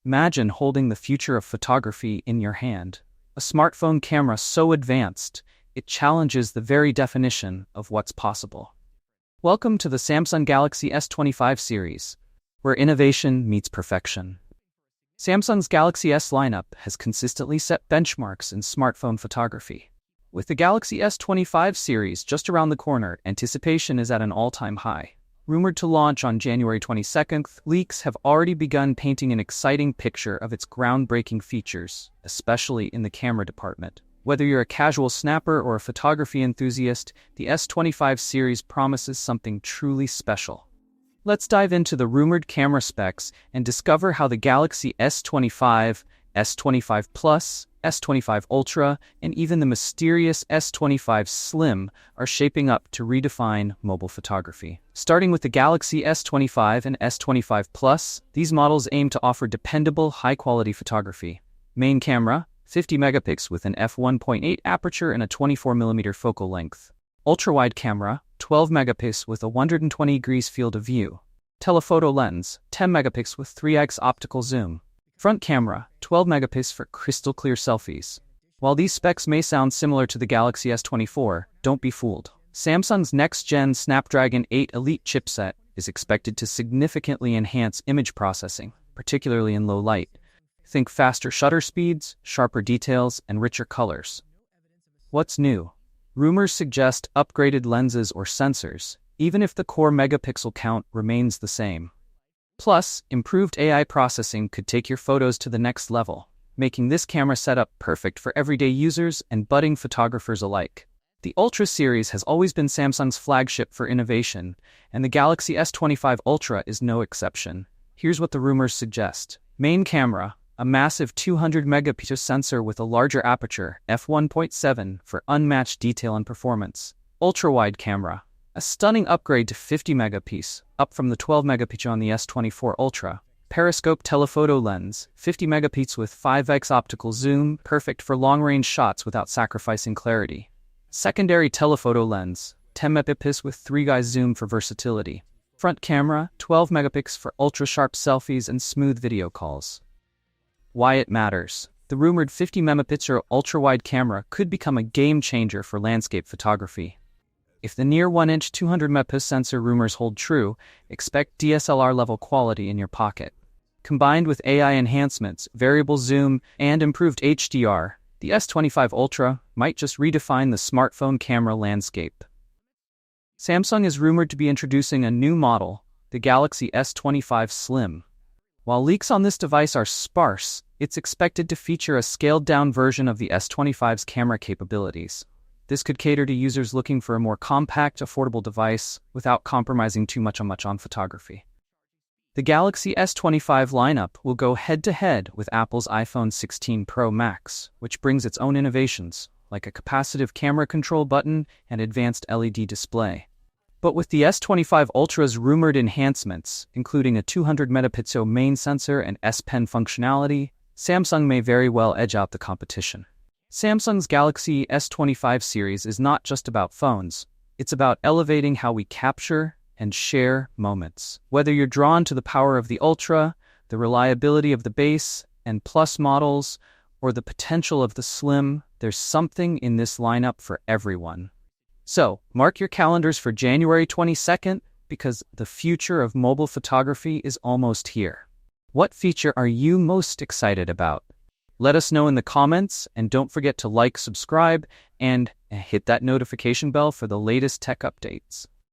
Imagine holding the future of photography in your hand. A smartphone camera so advanced, it challenges the very definition of what's possible. Welcome to the Samsung Galaxy S25 series, where innovation meets perfection. Samsung's Galaxy S lineup has consistently set benchmarks in smartphone photography. With the Galaxy S25 series just around the corner, anticipation is at an all-time high. Rumored to launch on January 22nd, leaks have already begun painting an exciting picture of its groundbreaking features, especially in the camera department. Whether you're a casual snapper or a photography enthusiast, the S25 series promises something truly special. Let's dive into the rumored camera specs and discover how the Galaxy S25, S25 Plus, S25 Ultra, and even the mysterious S25 Slim are shaping up to redefine mobile photography. Starting with the Galaxy S25 and S25 Plus, these models aim to offer dependable, high-quality photography. Main camera, 50 megapixels with an f1.8 aperture and a 24mm focal length. Ultra-wide camera, 12 megapixels with a 120 degrees field of view. Telephoto lens, 10 megapixels with 3x optical zoom. Front camera, 12 megapixels for crystal clear selfies. While these specs may sound similar to the Galaxy S24, don't be fooled. Samsung's next-gen Snapdragon 8 Elite chipset is expected to significantly enhance image processing, particularly in low light. Think faster shutter speeds, sharper details, and richer colors. What's new? Rumors suggest upgraded lenses or sensors, even if the core megapixel count remains the same. Plus, improved AI processing could take your photos to the next level, making this camera setup perfect for everyday users and budding photographers alike. The Ultra series has always been Samsung's flagship for innovation, and the Galaxy S25 Ultra is no exception. Here's what the rumors suggest. Main camera, a massive 200-megapixel sensor with a larger aperture, f1.7, for unmatched detail and performance. Ultra-wide camera, a stunning upgrade to 50 megapixels, up from the 12 megapixel on the S24 Ultra. Periscope telephoto lens, 50 megapixels with 5x optical zoom, perfect for long-range shots without sacrificing clarity. Secondary telephoto lens, 10 megapixels with 3x zoom for versatility. Front camera, 12 megapixels for ultra-sharp selfies and smooth video calls. Why it matters. The rumored 50 megapixel ultra-wide camera could become a game-changer for landscape photography. If the near 1-inch 200-megapixel sensor rumors hold true, expect DSLR-level quality in your pocket. Combined with AI enhancements, variable zoom, and improved HDR, the S25 Ultra might just redefine the smartphone camera landscape. Samsung is rumored to be introducing a new model, the Galaxy S25 Slim. While leaks on this device are sparse, it's expected to feature a scaled-down version of the S25's camera capabilities. This could cater to users looking for a more compact, affordable device without compromising too much on photography. The Galaxy S25 lineup will go head-to-head with Apple's iPhone 16 Pro Max, which brings its own innovations, like a capacitive camera control button and advanced LED display. But with the S25 Ultra's rumored enhancements, including a 200-megapixel main sensor and S Pen functionality, Samsung may very well edge out the competition. Samsung's Galaxy S25 series is not just about phones, it's about elevating how we capture and share moments. Whether you're drawn to the power of the Ultra, the reliability of the base and Plus models, or the potential of the Slim, there's something in this lineup for everyone. So, mark your calendars for January 22nd, because the future of mobile photography is almost here. What feature are you most excited about? Let us know in the comments, and don't forget to like, subscribe, and hit that notification bell for the latest tech updates.